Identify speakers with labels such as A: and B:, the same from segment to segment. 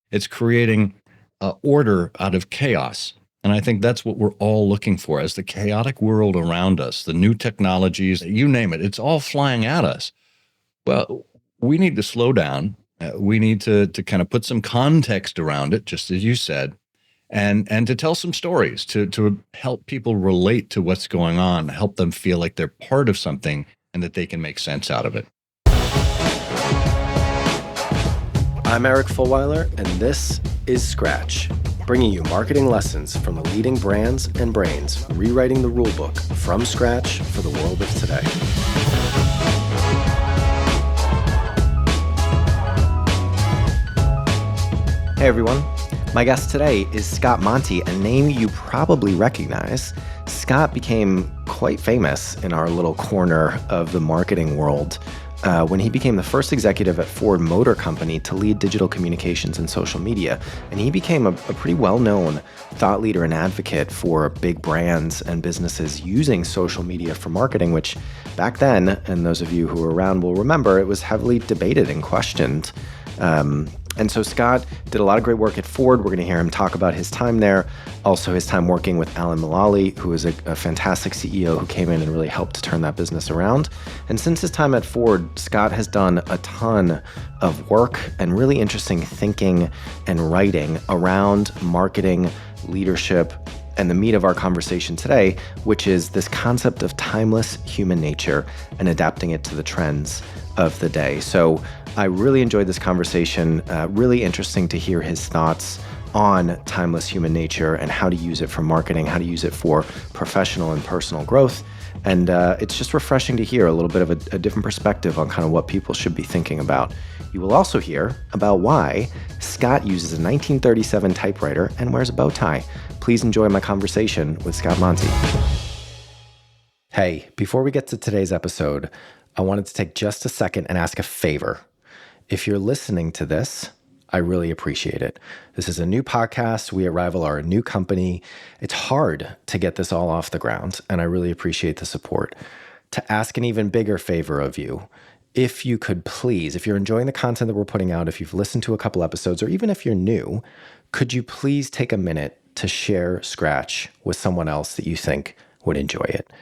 A: It's creating order out of chaos. And I think that's what we're all looking for as the chaotic world around us, the new technologies, you name it, it's all flying at us. Well, we need to slow down. We need to kind of put some context around it, just as you said, and to tell some stories to help people relate to what's going on, help them feel like they're part of something and that they can make sense out of it.
B: I'm Eric Fulweiler, and this is Scratch, bringing you marketing lessons from the leading brands and brains rewriting the rulebook from scratch for the world of today. Hey everyone, my guest today is Scott Monty, a name you probably recognize. Scott became quite famous in our little corner of the marketing world when he became the first executive at Ford Motor Company to lead digital communications and social media. And he became a pretty well-known thought leader and advocate for big brands and businesses using social media for marketing, which back then, and those of you who were around will remember, it was heavily debated and questioned. And so Scott did a lot of great work at Ford. We're going to hear him talk about his time there, also his time working with Alan Mulally, who is a fantastic CEO who came in and really helped to turn that business around. And since his time at Ford, Scott has done a ton of work and really interesting thinking and writing around marketing, leadership, and the meat of our conversation today, which is this concept of timeless human nature and adapting it to the trends of the day. So I really enjoyed this conversation. Really interesting to hear his thoughts on timeless human nature and how to use it for marketing, how to use it for professional and personal growth. And it's just refreshing to hear a little bit of a different perspective on kind of what people should be thinking about. You will also hear about why Scott uses a 1937 typewriter and wears a bow tie. Please enjoy my conversation with Scott Monty. Hey, before we get to today's episode, I wanted to take just a second and ask a favor. If you're listening to this, I really appreciate it. This is a new podcast. We at Rival are a new company. It's hard to get this all off the ground, and I really appreciate the support. To ask an even bigger favor of you, if you could please, if you're enjoying the content that we're putting out, if you've listened to a couple episodes, or even if you're new, could you please take a minute to share Scratch with someone else that you think would enjoy it?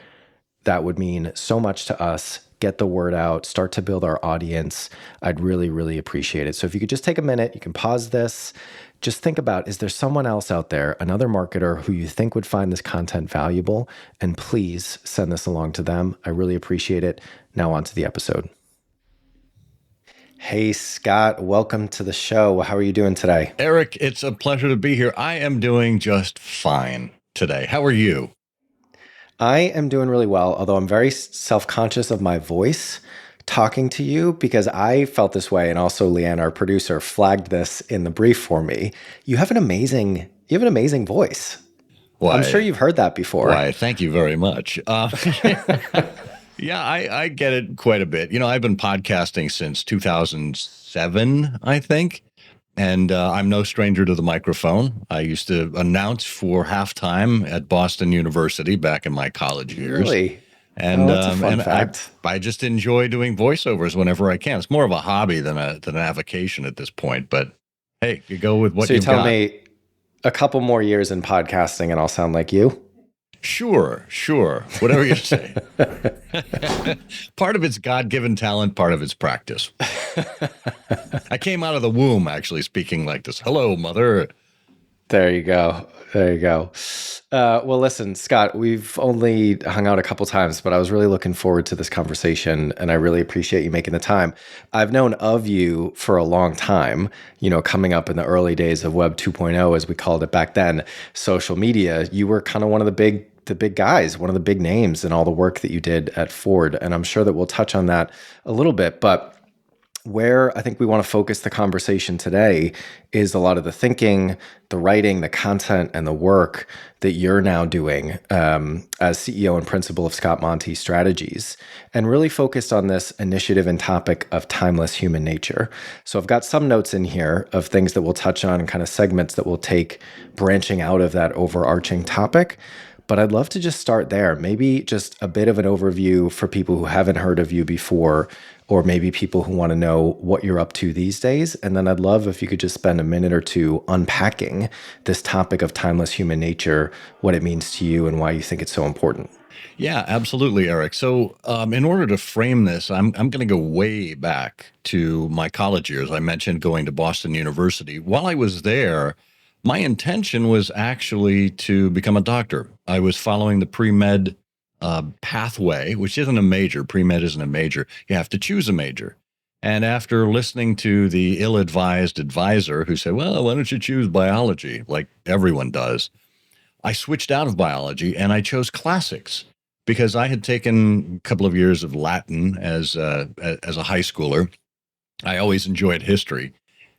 B: That would mean so much to us. Get the word out, start to build our audience. I'd really, really appreciate it. So if you could just take a minute, you can pause this. Just think about, is there someone else out there, another marketer who you think would find this content valuable? And please send this along to them. I really appreciate it. Now on to the episode. Hey, Scott, welcome to the show. How are you doing today?
A: Eric, it's a pleasure to be here. I am doing just fine today. How are you?
B: I am doing really well, although I'm very self-conscious of my voice talking to you because I felt this way, and also Leanne, our producer, flagged this in the brief for me. You have an amazing voice.
A: Why,
B: I'm sure you've heard that before.
A: Why, thank you very much. Yeah, I get it quite a bit. You know, I've been podcasting since 2007, I think. And I'm no stranger to the microphone. I used to announce for halftime at Boston University back in my college years.
B: Really?
A: And,
B: that's a fun fact.
A: I just enjoy doing voiceovers whenever I can. It's more of a hobby than an avocation at this point. But hey, you go with what you've got.
B: So you tell me a couple more years in podcasting and I'll sound like you?
A: Sure. Whatever you say. Part of it's God-given talent, part of it's practice. I came out of the womb actually speaking like this. Hello, mother.
B: There you go. Well, listen, Scott, we've only hung out a couple times, but I was really looking forward to this conversation, and I really appreciate you making the time. I've known of you for a long time, coming up in the early days of Web 2.0, as we called it back then, social media. You were kind of one of the big guys, one of the big names in all the work that you did at Ford. And I'm sure that we'll touch on that a little bit, but where I think we want to focus the conversation today is a lot of the thinking, the writing, the content, and the work that you're now doing as CEO and principal of Scott Monty Strategies, and really focused on this initiative and topic of timeless human nature. So I've got some notes in here of things that we'll touch on and kind of segments that we'll take branching out of that overarching topic. but I'd love to just start there. Maybe just a bit of an overview for people who haven't heard of you before, or maybe people who want to know what you're up to these days. And then I'd love if you could just spend a minute or two unpacking this topic of timeless human nature, what it means to you, and why you think it's so important.
A: Yeah, absolutely, Eric. So, in order to frame this, I'm going to go way back to my college years. I mentioned going to Boston University. While I was there, my intention was actually to become a doctor. I was following the pre-med pathway, which isn't a major. Pre-med isn't a major. You have to choose a major. And after listening to the ill-advised advisor who said, "Well, why don't you choose biology?" like everyone does, I switched out of biology and I chose classics because I had taken a couple of years of Latin as a high schooler. I always enjoyed history.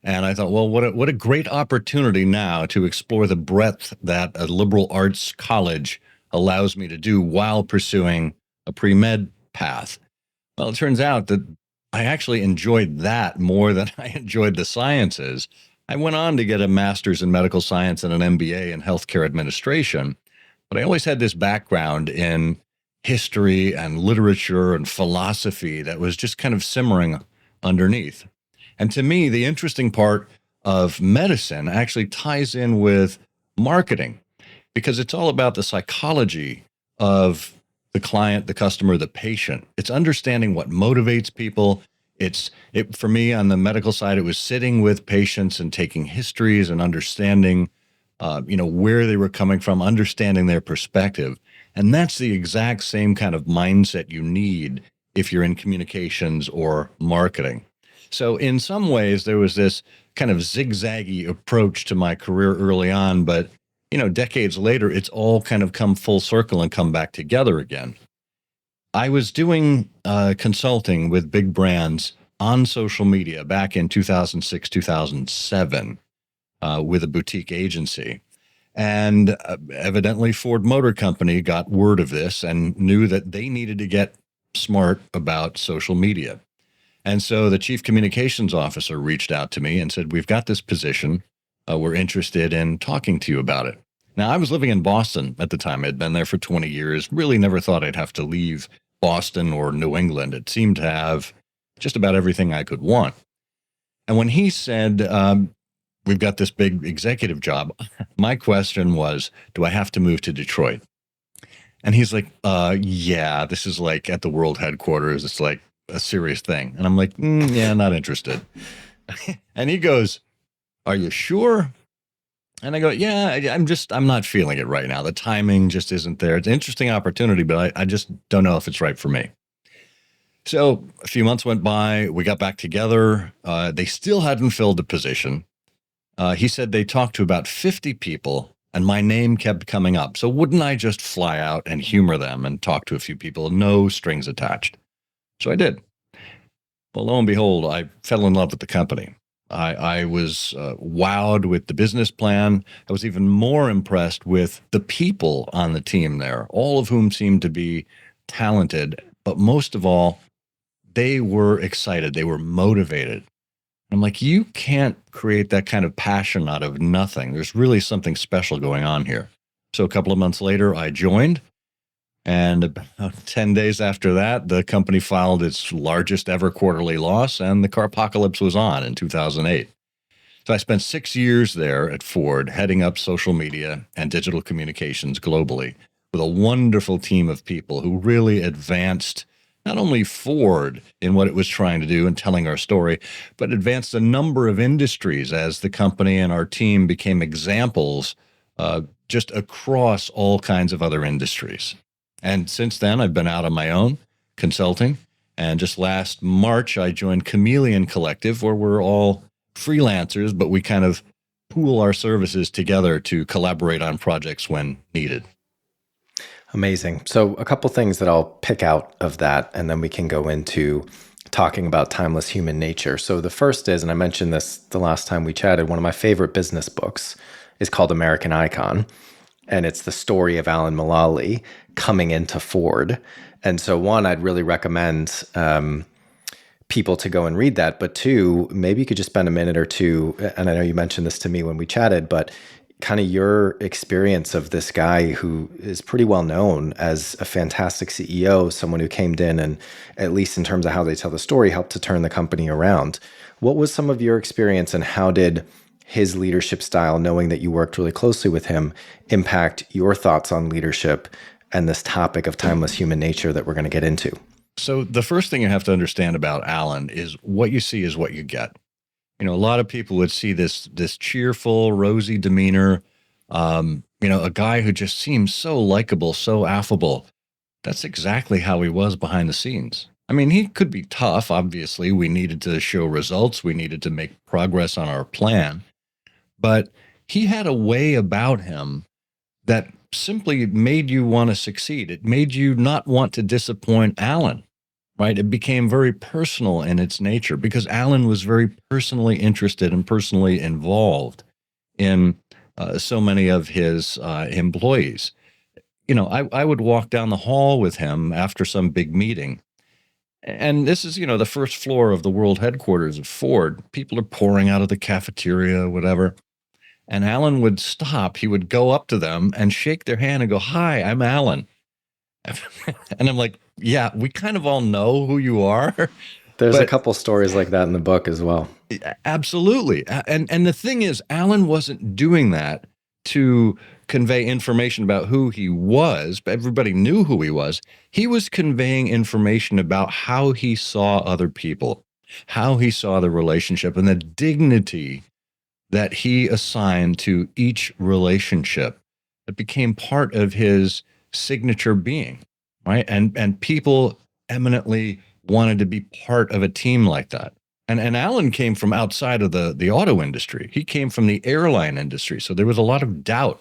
A: And I thought, well, what a great opportunity now to explore the breadth that a liberal arts college allows me to do while pursuing a pre-med path. Well, it turns out that I actually enjoyed that more than I enjoyed the sciences. I went on to get a master's in medical science and an MBA in healthcare administration, but I always had this background in history and literature and philosophy that was just kind of simmering underneath. And to me, the interesting part of medicine actually ties in with marketing because it's all about the psychology of the client, the customer, the patient. It's understanding what motivates people. For me on the medical side, it was sitting with patients and taking histories and understanding, where they were coming from, understanding their perspective. And that's the exact same kind of mindset you need if you're in communications or marketing. So in some ways, there was this kind of zigzaggy approach to my career early on, but decades later, it's all kind of come full circle and come back together again. I was doing consulting with big brands on social media back in 2006, 2007 with a boutique agency. And evidently, Ford Motor Company got word of this and knew that they needed to get smart about social media. And so the chief communications officer reached out to me and said, "We've got this position. We're interested in talking to you about it." Now, I was living in Boston at the time. I'd been there for 20 years, really never thought I'd have to leave Boston or New England. It seemed to have just about everything I could want. And when he said, "We've got this big executive job," my question was, "Do I have to move to Detroit?" And he's like, "Yeah, this is like at the world headquarters. It's like a serious thing." And I'm like, "Yeah, not interested." And he goes, "Are you sure?" And I go, "Yeah, I'm not feeling it right now. The timing just isn't there. It's an interesting opportunity, but I just don't know if it's right for me." So a few months went by. We got back together. They still hadn't filled the position. He said they talked to about 50 people and my name kept coming up. So wouldn't I just fly out and humor them and talk to a few people? No strings attached. So I did. Well, lo and behold, I fell in love with the company. I was wowed with the business plan. I was even more impressed with the people on the team there, all of whom seemed to be talented. But most of all, they were excited. They were motivated. I'm like, you can't create that kind of passion out of nothing. There's really something special going on here. So a couple of months later, I joined. And about 10 days after that, the company filed its largest ever quarterly loss, and the car apocalypse was on in 2008. So I spent 6 years there at Ford, heading up social media and digital communications globally with a wonderful team of people who really advanced not only Ford in what it was trying to do and telling our story, but advanced a number of industries as the company and our team became examples just across all kinds of other industries. And since then, I've been out on my own consulting. And just last March, I joined Chameleon Collective, where we're all freelancers, but we kind of pool our services together to collaborate on projects when needed.
B: Amazing. So a couple things that I'll pick out of that, and then we can go into talking about timeless human nature. So the first is, and I mentioned this the last time we chatted, one of my favorite business books is called American Icon. And it's the story of Alan Mulally coming into Ford. And so one, I'd really recommend people to go and read that. But two, maybe you could just spend a minute or two, and I know you mentioned this to me when we chatted, but kind of your experience of this guy who is pretty well known as a fantastic CEO, someone who came in and, at least in terms of how they tell the story, helped to turn the company around. What was some of your experience, and how did his leadership style, knowing that you worked really closely with him, impact your thoughts on leadership and this topic of timeless human nature that we're going to get into?
A: So the first thing you have to understand about Alan is what you see is what you get. A lot of people would see this cheerful, rosy demeanor, a guy who just seems so likable, so affable. That's exactly how he was behind the scenes. I mean, he could be tough. Obviously, we needed to show results. We needed to make progress on our plan. But he had a way about him that simply made you want to succeed. It made you not want to disappoint Alan, right? It became very personal in its nature because Alan was very personally interested and personally involved in so many of his employees. I would walk down the hall with him after some big meeting. And this is, the first floor of the world headquarters of Ford. People are pouring out of the cafeteria, whatever. And Alan would stop. He would go up to them and shake their hand and go, "Hi, I'm Alan." And I'm like, yeah, we kind of all know who you are.
B: There's a
A: But
B: couple stories like that in the book as well.
A: absolutely. And the thing is, Alan wasn't doing that to convey information about who he was, but everybody knew who he was. He was conveying information about how he saw other people, how he saw the relationship, and the dignity that he assigned to each relationship. It became part of his signature being, right? And people eminently wanted to be part of a team like that. And Alan came from outside of the auto industry. He came from the airline industry. So there was a lot of doubt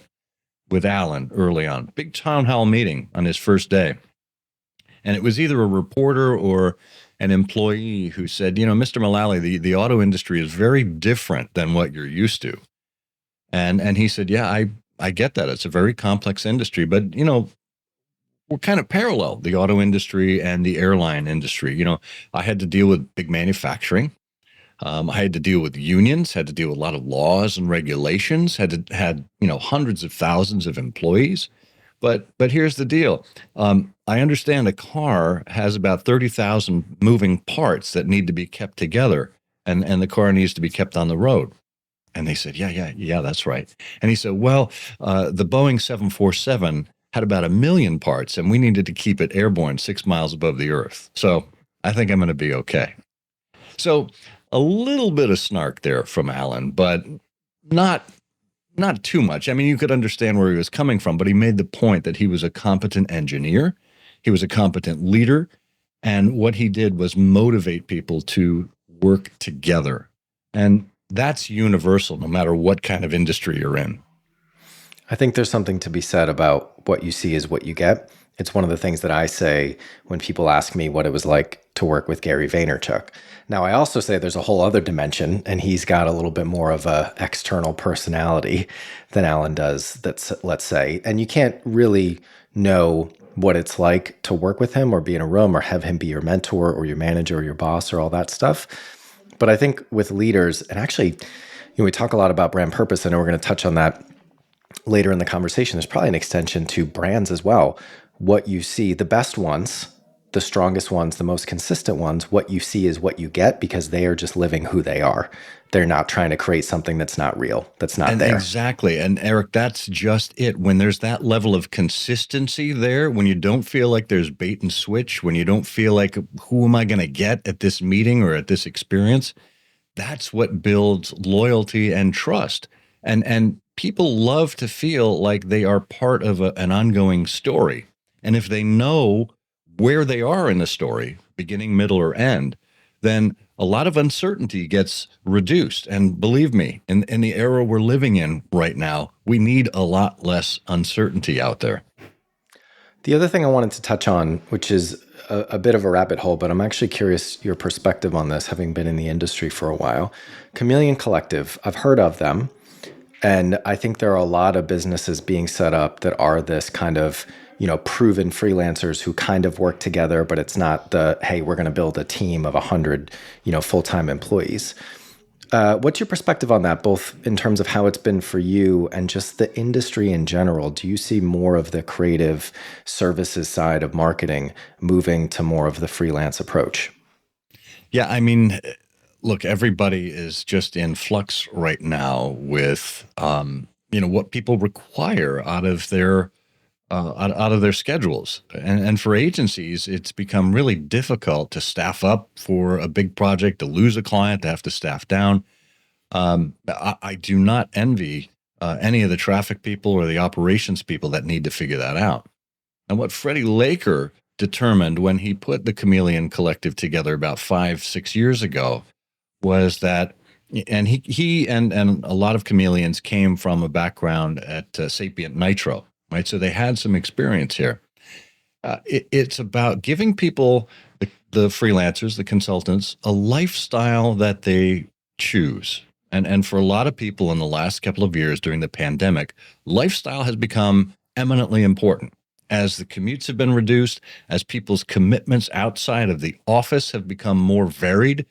A: with Alan early on. Big town hall meeting on his first day. And it was either a reporter or an employee who said, "Mr. Mullally, the auto industry is very different than what you're used to." And he said, "Yeah, I get that. It's a very complex industry, but we're kind of parallel, the auto industry and the airline industry. I had to deal with big manufacturing. I had to deal with unions, had to deal with a lot of laws and regulations, had hundreds of thousands of employees. But here's the deal. I understand a car has about 30,000 moving parts that need to be kept together, and the car needs to be kept on the road." And they said, yeah, that's right. And he said, "Well, the Boeing 747 had about 1 million parts, and we needed to keep it airborne 6 miles above the earth. So I think I'm going to be okay." So a little bit of snark there from Alan, but not too much. I mean, you could understand where he was coming from, but he made the point that he was a competent engineer, he was a competent leader, and what he did was motivate people to work together. And that's universal, no matter what kind of industry you're in.
B: I think there's something to be said about what you see is what you get. It's one of the things that I say when people ask me what it was like to work with Gary Vaynerchuk. Now, I also say there's a whole other dimension, and he's got a little bit more of a external personality than Alan does, that's, let's say. And you can't really know what it's like to work with him or be in a room or have him be your mentor or your manager or your boss or all that stuff. But I think with leaders, and actually, we talk a lot about brand purpose. I know we're going to touch on that later in the conversation. There's probably an extension to brands as well. What you see, the best ones, the strongest ones, the most consistent ones, what you see is what you get, because they are just living who they are. They're not trying to create something that's not real, that's not there.
A: Exactly. And Eric, that's just it. When there's that level of consistency there, when you don't feel like there's bait and switch, when you don't feel like, who am I going to get at this meeting or at this experience? That's what builds loyalty and trust. And people love to feel like they are part of an ongoing story. And if they know where they are in the story, beginning, middle, or end, then a lot of uncertainty gets reduced. And believe me, in the era we're living in right now, we need a lot less uncertainty out there.
B: The other thing I wanted to touch on, which is a bit of a rabbit hole, but I'm actually curious your perspective on this, having been in the industry for a while. Chameleon Collective, I've heard of them. And I think there are a lot of businesses being set up that are this kind of, proven freelancers who kind of work together, but it's not the, hey, we're going to build a team of 100, full-time employees. What's your perspective on that, both in terms of how it's been for you and just the industry in general? Do you see more of the creative services side of marketing moving to more of the freelance approach?
A: Yeah, I mean, look, everybody is just in flux right now with, what people require out of their schedules. And for agencies, it's become really difficult to staff up for a big project, to lose a client, to have to staff down. I do not envy any of the traffic people or the operations people that need to figure that out. And what Freddie Laker determined when he put the Chameleon Collective together about 5, 6 years ago was that, and he and a lot of chameleons came from a background at Sapient Nitro, right? So they had some experience here. It's about giving people, the freelancers, the consultants, a lifestyle that they choose. And for a lot of people in the last couple of years during the pandemic, lifestyle has become eminently important. As the commutes have been reduced, as people's commitments outside of the office have become more varied,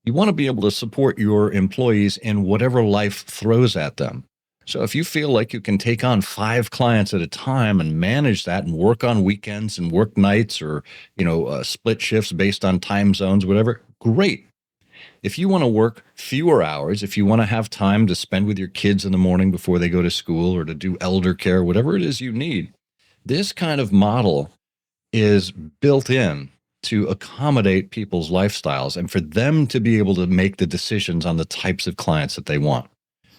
A: you want to be able to support your employees in whatever life throws at them. So if you feel like you can take on 5 clients at a time and manage that and work on weekends and work nights or, split shifts based on time zones, whatever, great. If you want to work fewer hours, if you want to have time to spend with your kids in the morning before they go to school or to do elder care, whatever it is you need, this kind of model is built in to accommodate people's lifestyles and for them to be able to make the decisions on the types of clients that they want.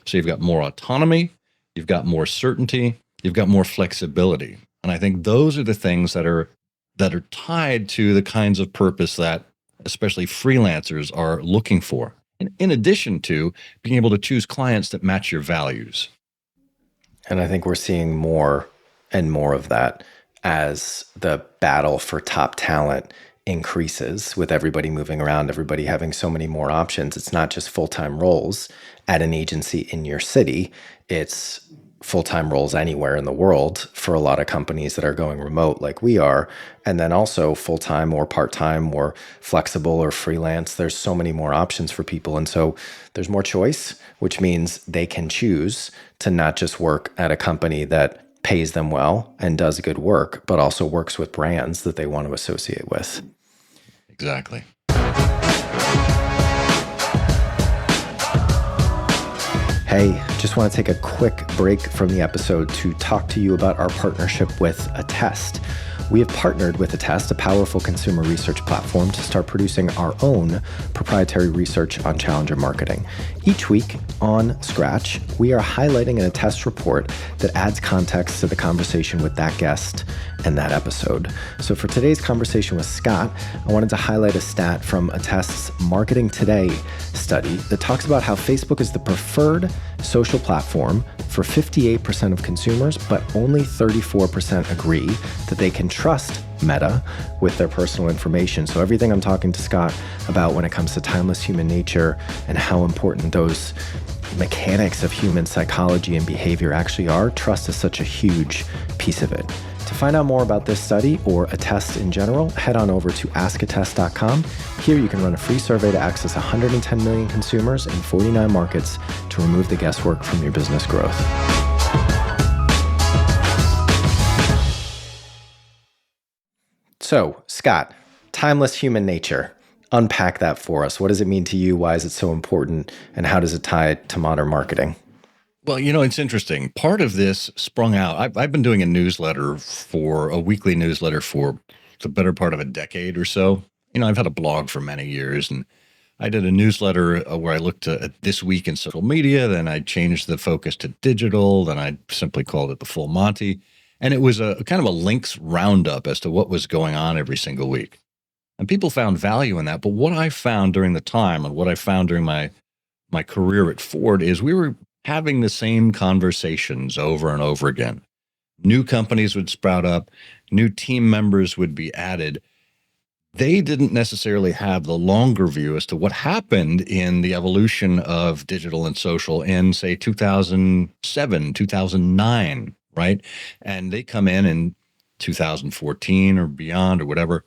A: So you've got more autonomy, you've got more certainty, you've got more flexibility. And I think those are the things that are tied to the kinds of purpose that especially freelancers are looking for. In addition to being able to choose clients that match your values.
B: And I think we're seeing more and more of that as the battle for top talent increases with everybody moving around, everybody having so many more options. It's not just full-time roles at an agency in your city. It's full-time roles anywhere in the world for a lot of companies that are going remote like we are. And then also full-time or part-time or flexible or freelance. There's so many more options for people. And so there's more choice, which means they can choose to not just work at a company that pays them well and does good work, but also works with brands that they want to associate with.
A: Exactly.
B: Hey, just want to take a quick break from the episode to talk to you about our partnership with Attest. We have partnered with Attest, a powerful consumer research platform, to start producing our own proprietary research on challenger marketing. Each week on Scratch, we are highlighting an Attest report that adds context to the conversation with that guest and that episode. So for today's conversation with Scott, I wanted to highlight a stat from Attest's Marketing Today study that talks about how Facebook is the preferred social platform for 58% of consumers, but only 34% agree that they can trust Meta with their personal information. So everything I'm talking to Scott about when it comes to timeless human nature and how important those mechanics of human psychology and behavior actually are, trust is such a huge piece of it. To find out more about this study or Attest in general, head on over to askattest.com. Here you can run a free survey to access 110 million consumers in 49 markets to remove the guesswork from your business growth. So, Scott, timeless human nature. Unpack that for us. What does it mean to you? Why is it so important? And how does it tie to modern marketing?
A: Well, it's interesting. Part of this sprung out. I've been doing a weekly newsletter for the better part of a decade or so. I've had a blog for many years, and I did a newsletter where I looked at this week in social media. Then I changed the focus to digital. Then I simply called it the full Monty. And it was a kind of a links roundup as to what was going on every single week. And people found value in that. But what I found during the time and what I found during my career at Ford is we were having the same conversations over and over again. New companies would sprout up, new team members would be added. They didn't necessarily have the longer view as to what happened in the evolution of digital and social in, say, 2007, 2009, right? And they come in 2014 or beyond or whatever,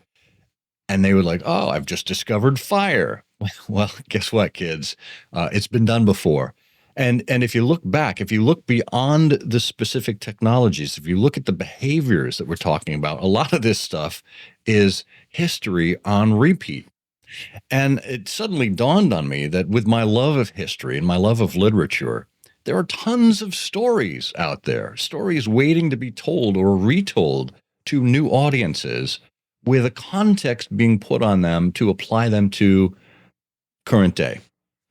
A: And they were like, oh, I've just discovered fire. Well, guess what, kids? It's been done before. And if you look back, if you look beyond the specific technologies, if you look at the behaviors that we're talking about, a lot of this stuff is history on repeat. And it suddenly dawned on me that with my love of history and my love of literature, there are tons of stories out there, stories waiting to be told or retold to new audiences with a context being put on them to apply them to current day,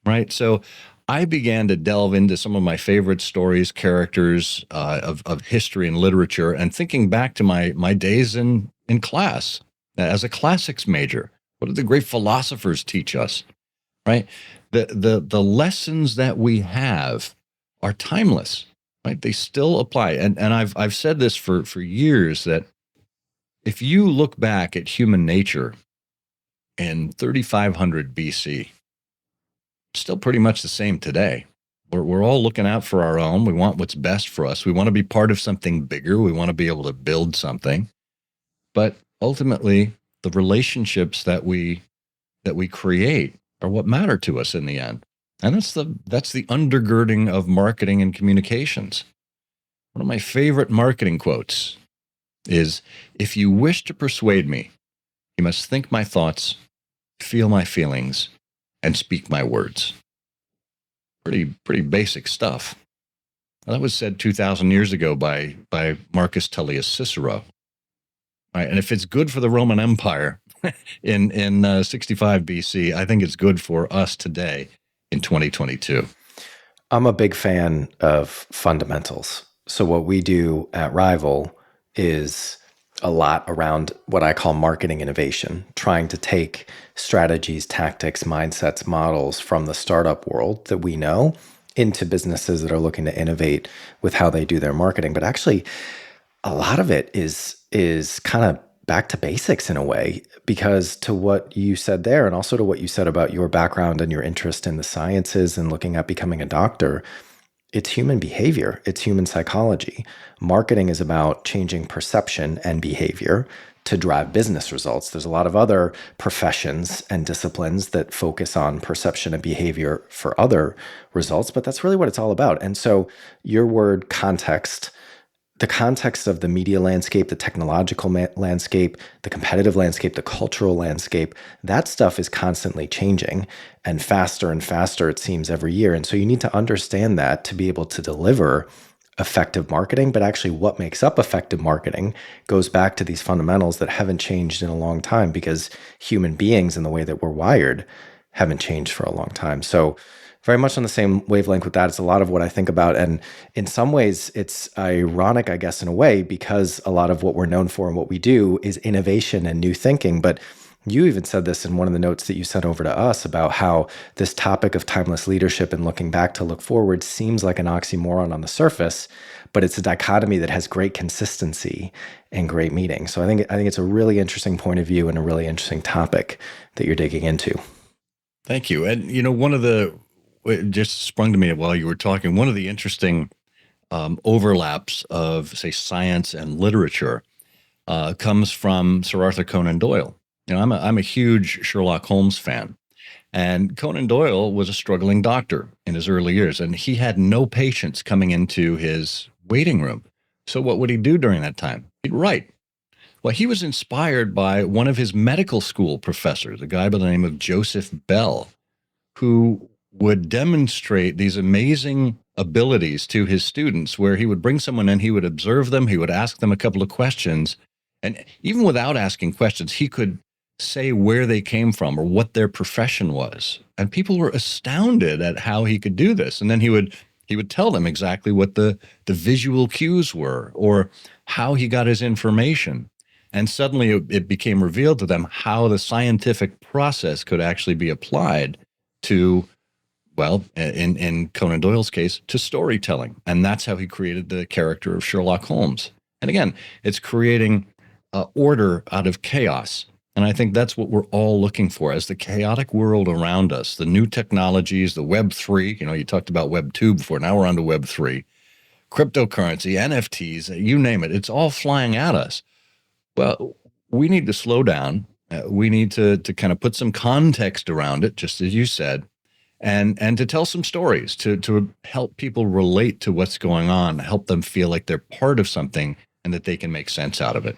A: right? So I began to delve into some of my favorite stories, characters of history and literature, and thinking back to my days in class as a classics major. What did the great philosophers teach us, right? The lessons that we have are timeless, right? They still apply. And I've said this for years that if you look back at human nature in 3500 BC, still pretty much the same today. We're all looking out for our own. We want what's best for us. We want to be part of something bigger. We want to be able to build something. But ultimately, the relationships that we create are what matter to us in the end. And that's the undergirding of marketing and communications. One of my favorite marketing quotes is, if you wish to persuade me, you must think my thoughts, feel my feelings, and speak my words. Pretty basic stuff. Well, that was said 2,000 years ago by Marcus Tullius Cicero. Right? And if it's good for the Roman Empire in 65 BC, I think it's good for us today in 2022.
B: I'm a big fan of fundamentals. So what we do at Rival is a lot around what I call marketing innovation, trying to take strategies, tactics, mindsets, models from the startup world that we know into businesses that are looking to innovate with how they do their marketing. But actually, a lot of it is kind of back to basics in a way, because to what you said there, and also to what you said about your background and your interest in the sciences and looking at becoming a doctor, it's human behavior. It's human psychology. Marketing is about changing perception and behavior to drive business results. There's a lot of other professions and disciplines that focus on perception and behavior for other results, but that's really what it's all about. And so your word context, the context of the media landscape, the technological landscape, the competitive landscape, the cultural landscape, that stuff is constantly changing and faster, it seems, every year. And so you need to understand that to be able to deliver effective marketing. But actually what makes up effective marketing goes back to these fundamentals that haven't changed in a long time, because human beings and the way that we're wired haven't changed for a long time. So very much on the same wavelength with that. It's a lot of what I think about. And in some ways, it's ironic, I guess, in a way, because a lot of what we're known for and what we do is innovation and new thinking. But you even said this in one of the notes that you sent over to us about how this topic of timeless leadership and looking back to look forward seems like an oxymoron on the surface, but it's a dichotomy that has great consistency and great meaning. So I think it's a really interesting point of view and a really interesting topic that you're digging into.
A: Thank you. And, it just sprung to me while you were talking, one of the interesting overlaps of, say, science and literature comes from Sir Arthur Conan Doyle. I'm a huge Sherlock Holmes fan, and Conan Doyle was a struggling doctor in his early years, and he had no patients coming into his waiting room. So what would he do during that time? He'd write. Well, he was inspired by one of his medical school professors, a guy by the name of Joseph Bell, who would demonstrate these amazing abilities to his students, where he would bring someone in, he would observe them, he would ask them a couple of questions, and even without asking questions, he could say where they came from or what their profession was. And people were astounded at how he could do this. And then he would tell them exactly what the visual cues were or how he got his information. And suddenly it became revealed to them how the scientific process could actually be applied to, well, in Conan Doyle's case, to storytelling. And that's how he created the character of Sherlock Holmes. And again, it's creating order out of chaos. And I think that's what we're all looking for as the chaotic world around us, the new technologies, the Web 3, you talked about Web 2 before, now we're on to Web 3, cryptocurrency, NFTs, you name it, it's all flying at us. Well, we need to slow down We need to kind of put some context around it, just as you said, and to tell some stories to help people relate to what's going on, help them feel like they're part of something and that they can make sense out of it.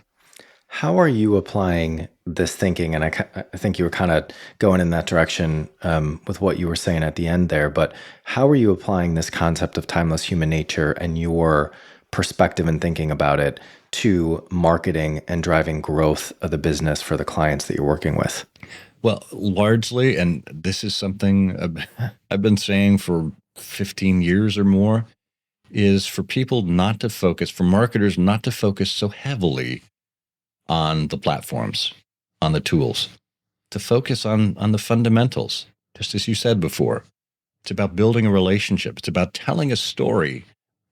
B: How are you applying this thinking? And I think you were kind of going in that direction with what you were saying at the end there. But how are you applying this concept of timeless human nature and your perspective and thinking about it to marketing and driving growth of the business for the clients that you're working with?
A: Well, largely, and this is something I've been saying for 15 years or more, is for people not to focus, for marketers not to focus so heavily on the platforms, on the tools, to focus on the fundamentals, just as you said before. It's about building a relationship. It's about telling a story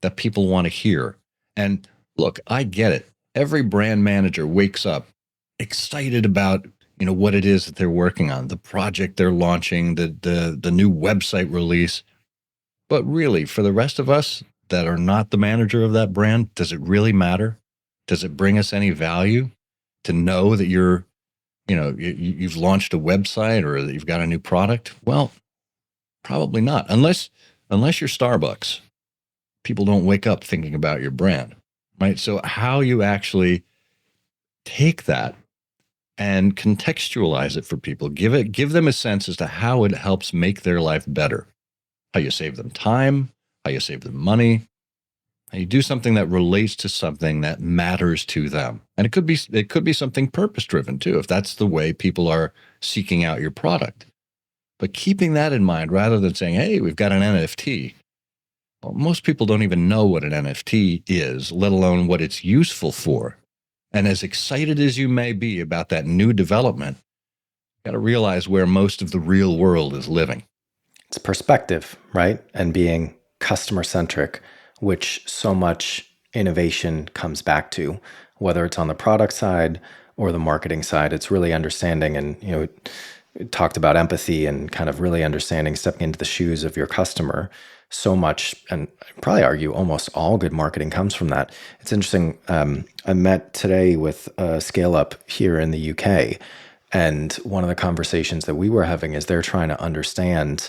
A: that people want to hear. And look, I get it. Every brand manager wakes up excited about what it is that they're working on, the project they're launching, the new website release. But really, for the rest of us that are not the manager of that brand, does it really matter? Does it bring us any value to know that you've launched a website or that you've got a new product? Well, probably not, unless you're Starbucks. People don't wake up thinking about your brand, right? So how you actually take that and contextualize it for people, give them a sense as to how it helps make their life better, how you save them time, how you save them money, how you do something that relates to something that matters to them. And it could be something purpose driven too, if that's the way people are seeking out your product. But keeping that in mind rather than saying, hey, we've got an NFT. Well, most people don't even know what an NFT is, let alone what it's useful for. And as excited as you may be about that new development, you got to realize where most of the real world is living.
B: It's perspective, right? And being customer centric, which so much innovation comes back to, whether it's on the product side or the marketing side. It's really understanding, and it talked about empathy and kind of really understanding, stepping into the shoes of your customer. So much, and I'd probably argue almost all good marketing comes from that. It's interesting. I met today with a scale up here in the UK, and one of the conversations that we were having is they're trying to understand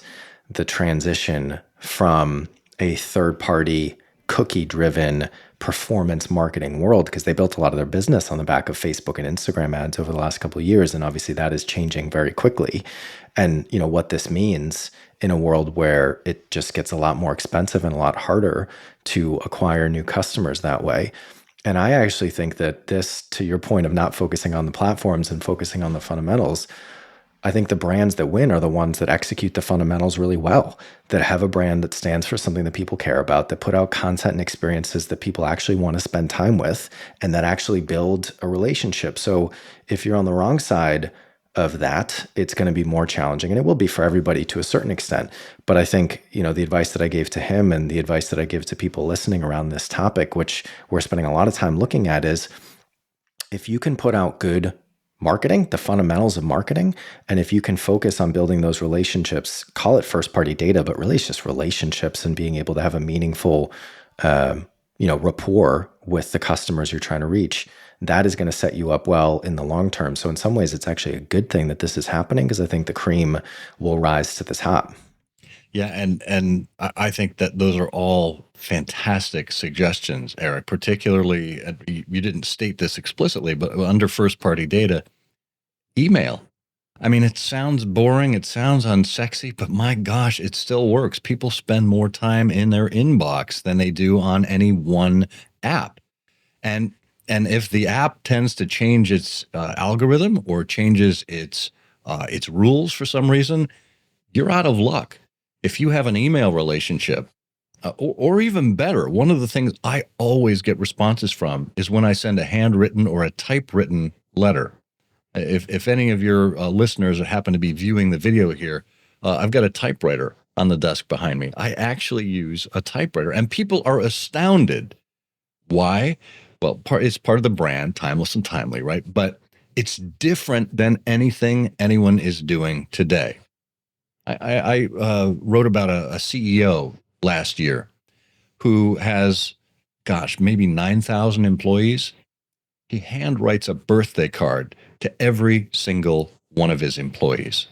B: the transition from a third party cookie driven performance marketing world, because they built a lot of their business on the back of Facebook and Instagram ads over the last couple of years. And obviously that is changing very quickly. And what this means in a world where it just gets a lot more expensive and a lot harder to acquire new customers that way. And I actually think that this, to your point of not focusing on the platforms and focusing on the fundamentals, I think the brands that win are the ones that execute the fundamentals really well, that have a brand that stands for something that people care about, that put out content and experiences that people actually want to spend time with, and that actually build a relationship. So if you're on the wrong side of that, it's going to be more challenging, and it will be for everybody to a certain extent. But I think, the advice that I gave to him and the advice that I give to people listening around this topic, which we're spending a lot of time looking at, is if you can put out good marketing, the fundamentals of marketing, and if you can focus on building those relationships, call it first party data, but really it's just relationships and being able to have a meaningful, rapport with the customers you're trying to reach, that is going to set you up well in the long term. So in some ways, it's actually a good thing that this is happening, because I think the cream will rise to the top.
A: Yeah, and I think that those are all fantastic suggestions, Eric. Particularly, you didn't state this explicitly, but under first-party data, email. I mean, it sounds boring, it sounds unsexy, but my gosh, it still works. People spend more time in their inbox than they do on any one app. And and if the app tends to change its algorithm or changes its rules for some reason, you're out of luck. If you have an email relationship, or even better, one of the things I always get responses from is when I send a handwritten or a typewritten letter. If any of your listeners happen to be viewing the video here, I've got a typewriter on the desk behind me. I actually use a typewriter, and people are astounded. Why? Well, it's part of the brand, timeless and timely, right? But it's different than anything anyone is doing today. I wrote about a CEO last year who has, gosh, maybe 9,000 employees. he handwrites a birthday card to every single one of his employees.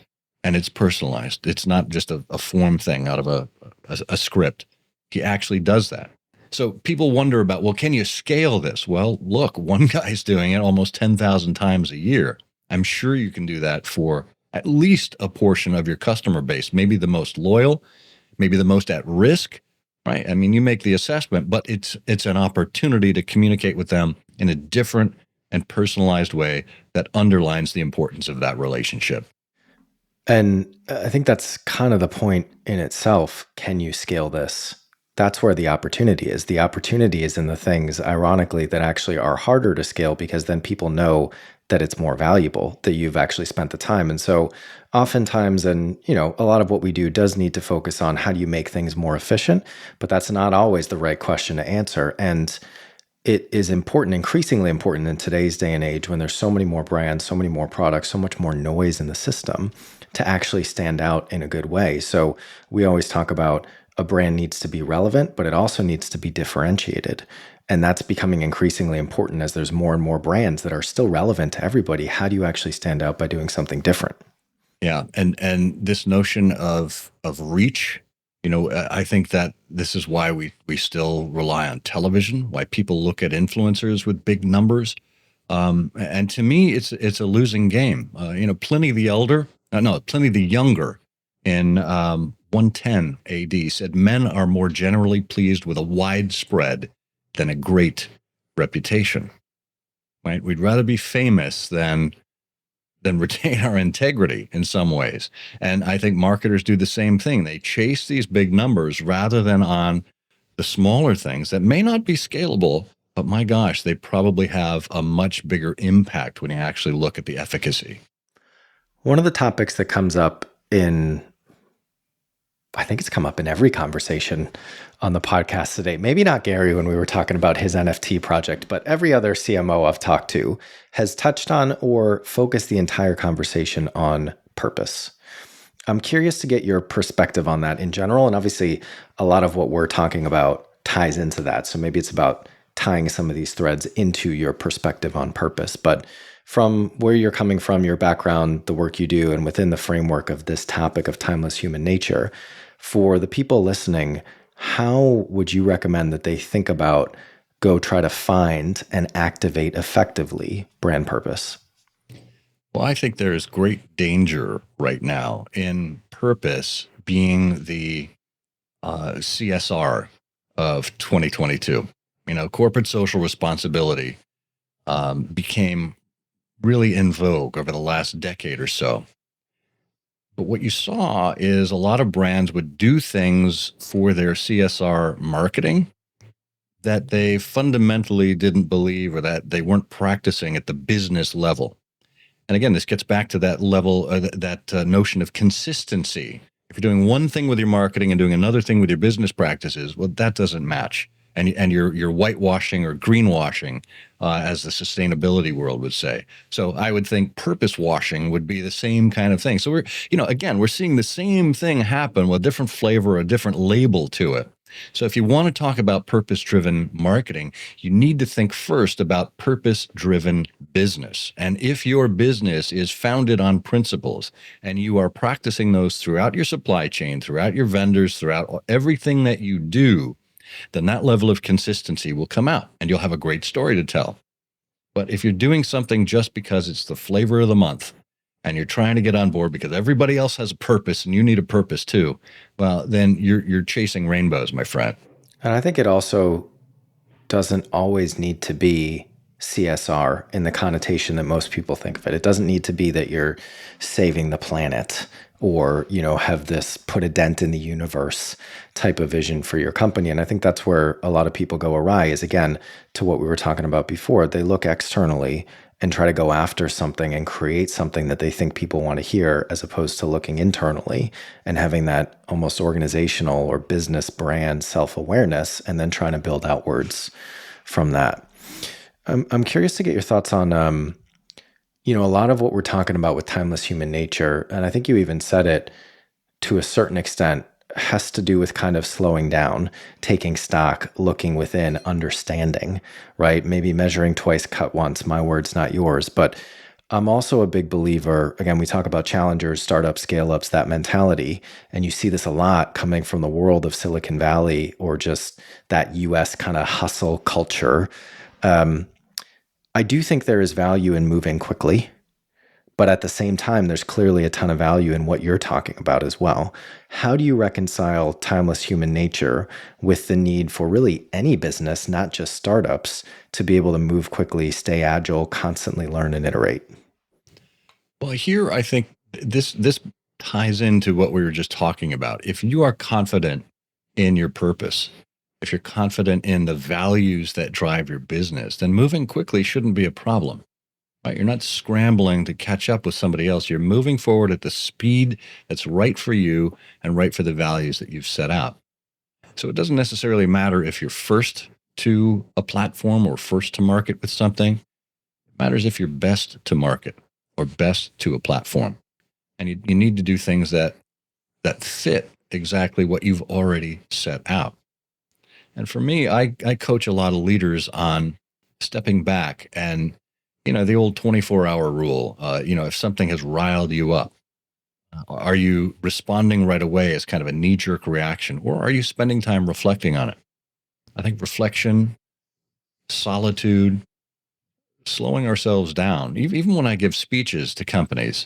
A: And it's personalized. It's not just a form thing out of a script. He actually does that. So people wonder about, well, can you scale this? Well, look, one guy's doing it almost 10,000 times a year. I'm sure you can do that for at least a portion of your customer base, maybe the most loyal, maybe the most at risk, right? I mean, you make the assessment, but it's an opportunity to communicate with them in a different and personalized way that underlines the importance of that relationship.
B: And I think that's kind of the point in itself. Can you scale this? That's where the opportunity is. The opportunity is in the things, ironically, that actually are harder to scale because then people know that it's more valuable, that you've actually spent the time. And so oftentimes, and a lot of what we do does need to focus on how do you make things more efficient, but that's not always the right question to answer. And it is important, increasingly important in today's day and age when there's so many more brands, so many more products, so much more noise in the system to actually stand out in a good way. So we always talk about a brand needs to be relevant, but it also needs to be differentiated. And that's becoming increasingly important as there's more and more brands that are still relevant to everybody. How do you actually stand out by doing something different?
A: Yeah, and this notion of reach, I think that this is why we still rely on television, why people look at influencers with big numbers. And to me, it's a losing game. Pliny the Elder, no, Pliny the Younger, in 110 A.D. said, "Men are more generally pleased with a wide spread than a great reputation." Right? We'd rather be famous than retain our integrity in some ways. And I think marketers do the same thing. They chase these big numbers rather than on the smaller things that may not be scalable, but my gosh, they probably have a much bigger impact when you actually look at the efficacy.
B: One of the topics that comes up in, I think it's come up in every conversation on the podcast today. Maybe not Gary when we were talking about his NFT project, but every other CMO I've talked to has touched on or focused the entire conversation on purpose. I'm curious to get your perspective on that in general. And obviously, a lot of what we're talking about ties into that. So maybe it's about tying some of these threads into your perspective on purpose. But from where you're coming from, your background, the work you do, and within the framework of this topic of timeless human nature, for the people listening, how would you recommend that they think about go try to find and activate effectively brand purpose?
A: Well, I think there is great danger right now in purpose being the CSR of 2022. Corporate social responsibility became really in vogue over the last decade or so. But what you saw is a lot of brands would do things for their CSR marketing that they fundamentally didn't believe or that they weren't practicing at the business level. And again, this gets back to that level, that notion of consistency. If you're doing one thing with your marketing and doing another thing with your business practices, well, that doesn't match. And you're whitewashing or greenwashing, as the sustainability world would say. So I would think purpose washing would be the same kind of thing. So we're seeing the same thing happen with a different flavor, a different label to it. So if you want to talk about purpose-driven marketing, you need to think first about purpose-driven business. And if your business is founded on principles and you are practicing those throughout your supply chain, throughout your vendors, throughout everything that you do, then that level of consistency will come out and you'll have a great story to tell. But if you're doing something just because it's the flavor of the month and you're trying to get on board because everybody else has a purpose and you need a purpose too, well, then you're chasing rainbows, my friend.
B: And I think it also doesn't always need to be CSR in the connotation that most people think of it. It doesn't need to be that you're saving the planet or, have this put a dent in the universe type of vision for your company. And I think that's where a lot of people go awry is, again, to what we were talking about before. They look externally and try to go after something and create something that they think people want to hear, as opposed to looking internally and having that almost organizational or business brand self-awareness and then trying to build outwards from that. I'm curious to get your thoughts on, a lot of what we're talking about with timeless human nature, and I think you even said it to a certain extent, has to do with kind of slowing down, taking stock, looking within, understanding, right? Maybe measuring twice, cut once. My words, not yours. But I'm also a big believer. Again, we talk about challengers, startups, scale ups, that mentality. And you see this a lot coming from the world of Silicon Valley or just that US kind of hustle culture. Um, I do think there is value in moving quickly. But at the same time, there's clearly a ton of value in what you're talking about as well. How do you reconcile timeless human nature with the need for really any business, not just startups, to be able to move quickly, stay agile, constantly learn and iterate?
A: Well, here I think this ties into what we were just talking about. If you are confident in your purpose, if you're confident in the values that drive your business, then moving quickly shouldn't be a problem. Right? You're not scrambling to catch up with somebody else. You're moving forward at the speed that's right for you and right for the values that you've set out. So it doesn't necessarily matter if you're first to a platform or first to market with something. It matters if you're best to market or best to a platform. And you need to do things that fit exactly what you've already set out. And for me, I coach a lot of leaders on stepping back and, the old 24-hour rule. If something has riled you up, are you responding right away as kind of a knee-jerk reaction, or are you spending time reflecting on it? I think reflection, solitude, slowing ourselves down. Even when I give speeches to companies,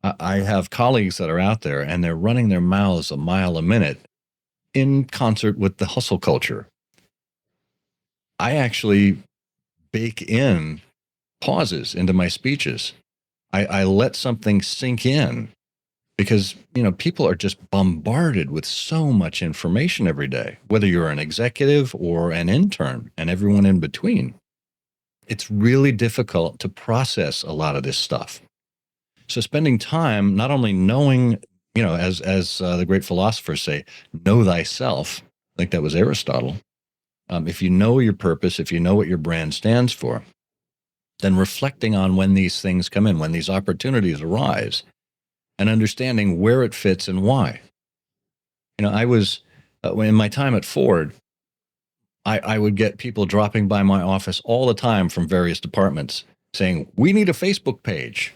A: I have colleagues that are out there and they're running their mouths a mile a minute in concert with the hustle culture. I actually bake in pauses into my speeches. I let something sink in because, people are just bombarded with so much information every day, whether you're an executive or an intern and everyone in between. It's really difficult to process a lot of this stuff. So spending time not only knowing, as the great philosophers say, know thyself. I think that was Aristotle. If you know your purpose, if you know what your brand stands for, then reflecting on when these things come in, when these opportunities arise, and understanding where it fits and why. I was, in my time at Ford, I would get people dropping by my office all the time from various departments saying, we need a Facebook page.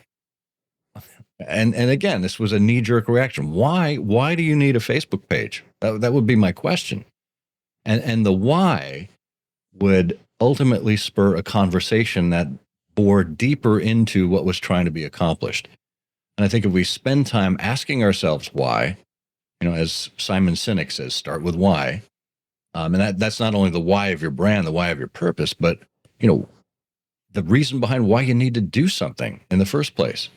A: And again, this was a knee-jerk reaction. Why do you need a Facebook page? That would be my question. And the why would ultimately spur a conversation that bore deeper into what was trying to be accomplished. And I think if we spend time asking ourselves why, as Simon Sinek says, start with why. And that's not only the why of your brand, the why of your purpose, but, the reason behind why you need to do something in the first place.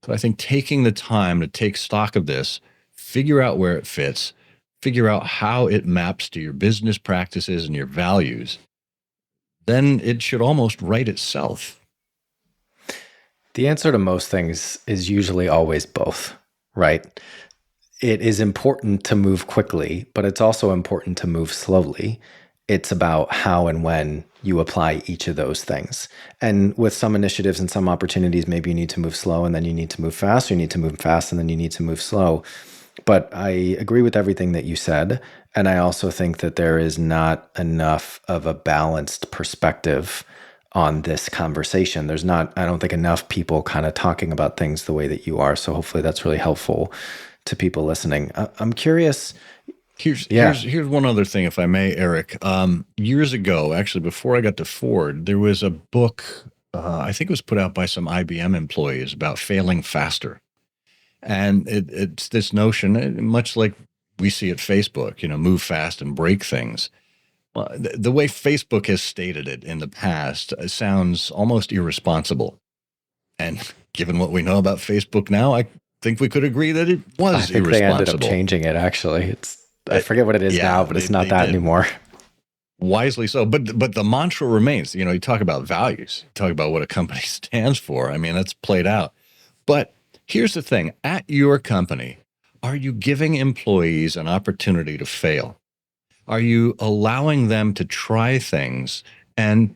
A: So I think taking the time to take stock of this, figure out where it fits, figure out how it maps to your business practices and your values, then it should almost write itself.
B: The answer to most things is usually always both, right? It is important to move quickly, but it's also important to move slowly. It's about how and when you apply each of those things. And with some initiatives and some opportunities, maybe you need to move slow and then you need to move fast, or you need to move fast and then you need to move slow. But I agree with everything that you said. And I also think that there is not enough of a balanced perspective on this conversation. There's not, I don't think, enough people kind of talking about things the way that you are. So hopefully that's really helpful to people listening. I'm curious.
A: Here's one other thing, if I may, Eric. Years ago, actually, before I got to Ford, there was a book, I think it was put out by some IBM employees about failing faster. And it's this notion, much like we see at Facebook, move fast and break things. Well, the way Facebook has stated it in the past sounds almost irresponsible. And given what we know about Facebook now, I think we could agree that it was
B: I think
A: irresponsible.
B: they ended up changing it, actually. I forget what it is now, but it's not that did. Anymore.
A: Wisely so. But the mantra remains. You talk about values, you talk about what a company stands for. I mean, that's played out. But here's the thing. At your company, are you giving employees an opportunity to fail? Are you allowing them to try things and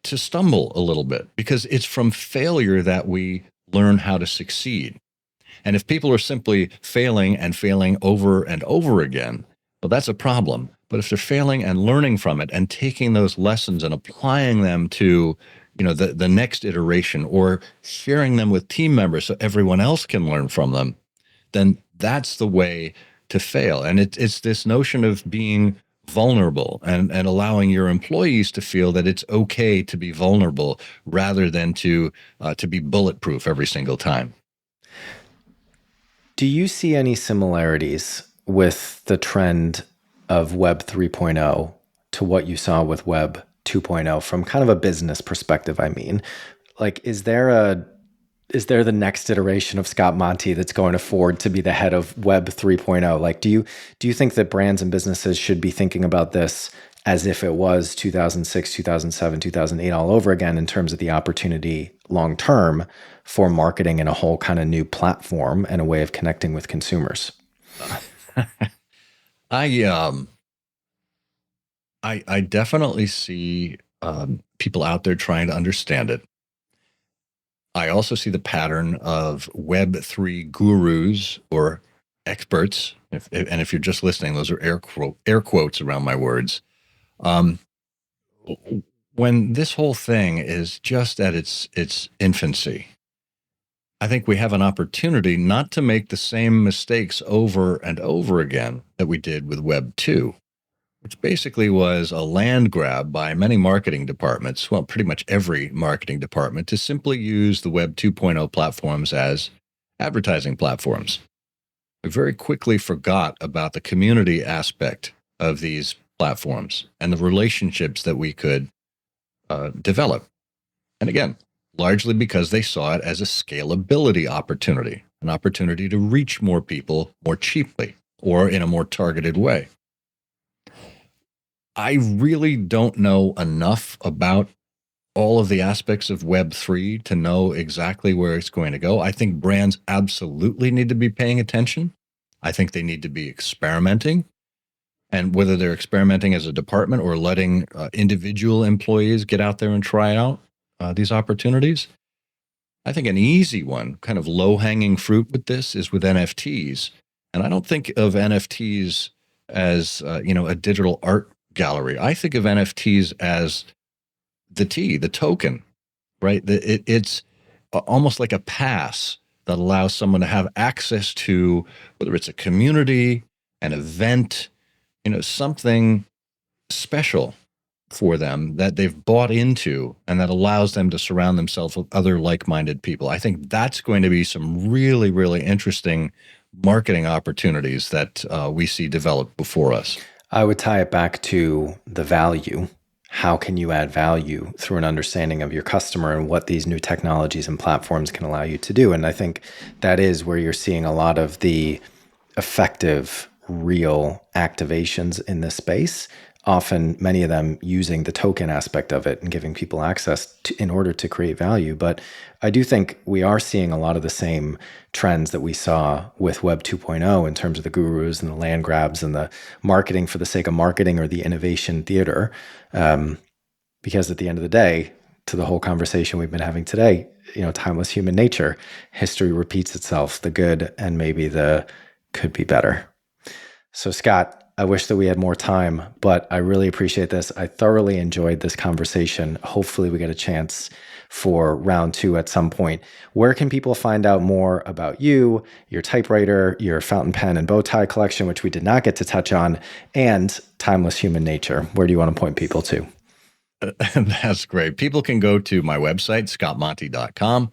A: to stumble a little bit? Because it's from failure that we learn how to succeed. And if people are simply failing and failing over and over again, well, that's a problem. But if they're failing and learning from it and taking those lessons and applying them to, the next iteration, or sharing them with team members so everyone else can learn from them, then that's the way to fail. And it's this notion of being vulnerable and allowing your employees to feel that it's okay to be vulnerable rather than to be bulletproof every single time.
B: Do you see any similarities with the trend of Web 3.0 to what you saw with Web 2.0 from kind of a business perspective? I mean, like, is there the next iteration of Scott Monty that's going to forward to be the head of Web 3.0? Like, do you think that brands and businesses should be thinking about this as if it was 2006, 2007, 2008 all over again in terms of the opportunity long term for marketing and a whole kind of new platform and a way of connecting with consumers?
A: I definitely see people out there trying to understand it. I also see the pattern of Web3 gurus or experts. If you're just listening, those are air quotes around my words. Um, when this whole thing is just at its infancy, I think we have an opportunity not to make the same mistakes over and over again that we did with Web 2, which basically was a land grab by many marketing departments, well, pretty much every marketing department, to simply use the Web 2.0 platforms as advertising platforms. We very quickly forgot about the community aspect of these platforms and the relationships that we could develop. And again, largely because they saw it as a scalability opportunity, an opportunity to reach more people more cheaply or in a more targeted way. I really don't know enough about all of the aspects of Web3 to know exactly where it's going to go. I think brands absolutely need to be paying attention. I think they need to be experimenting. And whether they're experimenting as a department or letting individual employees get out there and try out these opportunities. I think an easy one, kind of low-hanging fruit with this, is with NFTs. And I don't think of NFTs as a digital art gallery. I think of NFTs as the token, right? It's almost like a pass that allows someone to have access to, whether it's a community, an event, something special for them that they've bought into, and that allows them to surround themselves with other like-minded people. I think that's going to be some really, really interesting marketing opportunities that we see develop before us.
B: I would tie it back to the value. How can you add value through an understanding of your customer and what these new technologies and platforms can allow you to do? And I think that is where you're seeing a lot of the effective, real activations in this space. Often, many of them using the token aspect of it and giving people access in order to create value. But I do think we are seeing a lot of the same trends that we saw with Web 2.0 in terms of the gurus and the land grabs and the marketing for the sake of marketing or the innovation theater. Because at the end of the day, to the whole conversation we've been having today, timeless human nature, history repeats itself, the good and maybe the could be better. So Scott, I wish that we had more time, but I really appreciate this. I thoroughly enjoyed this conversation. Hopefully we get a chance for round 2 at some point. Where can people find out more about you, your typewriter, your fountain pen and bow tie collection, which we did not get to touch on, and timeless human nature? Where do you want to point people to?
A: That's great. People can go to my website, scottmonty.com,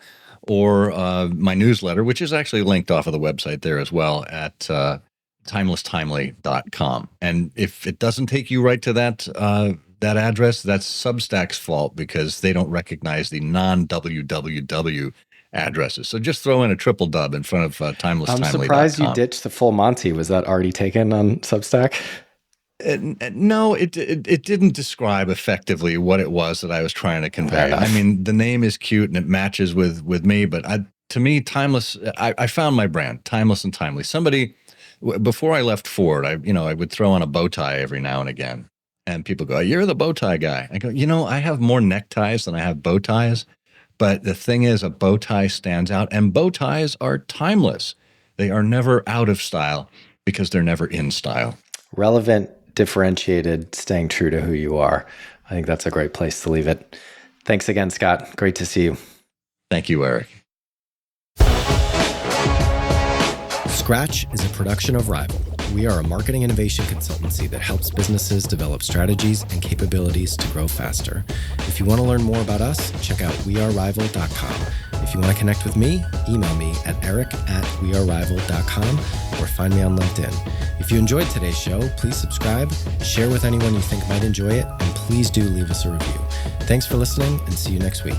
A: or my newsletter, which is actually linked off of the website there as well at timelesstimely.com. And if it doesn't take you right to that address, that's Substack's fault, because they don't recognize the non-www addresses. So just throw in a triple dub in front of timelesstimely.com.
B: I'm surprised you ditched the full Monty. Was that already taken on Substack?
A: No, it didn't describe effectively what it was that I was trying to convey. I mean, the name is cute and it matches with me, but to me, timeless. I found my brand, timeless and timely. Somebody before I left Ford, I would throw on a bow tie every now and again, and people go, "You're the bow tie guy." I go, I have more neckties than I have bow ties, But the thing is, a bow tie stands out, and bow ties are timeless. They are never out of style because they're never in style.
B: Relevant, differentiated, staying true to who you are. I think that's a great place to leave it. Thanks again, Scott. Great to see you.
A: Thank you, Eric.
C: Scratch is a production of Rival. We are a marketing innovation consultancy that helps businesses develop strategies and capabilities to grow faster. If you want to learn more about us, check out wearerival.com. If you want to connect with me, email me at eric@wearerival.com or find me on LinkedIn. If you enjoyed today's show, please subscribe, share with anyone you think might enjoy it, and please do leave us a review. Thanks for listening, and see you next week.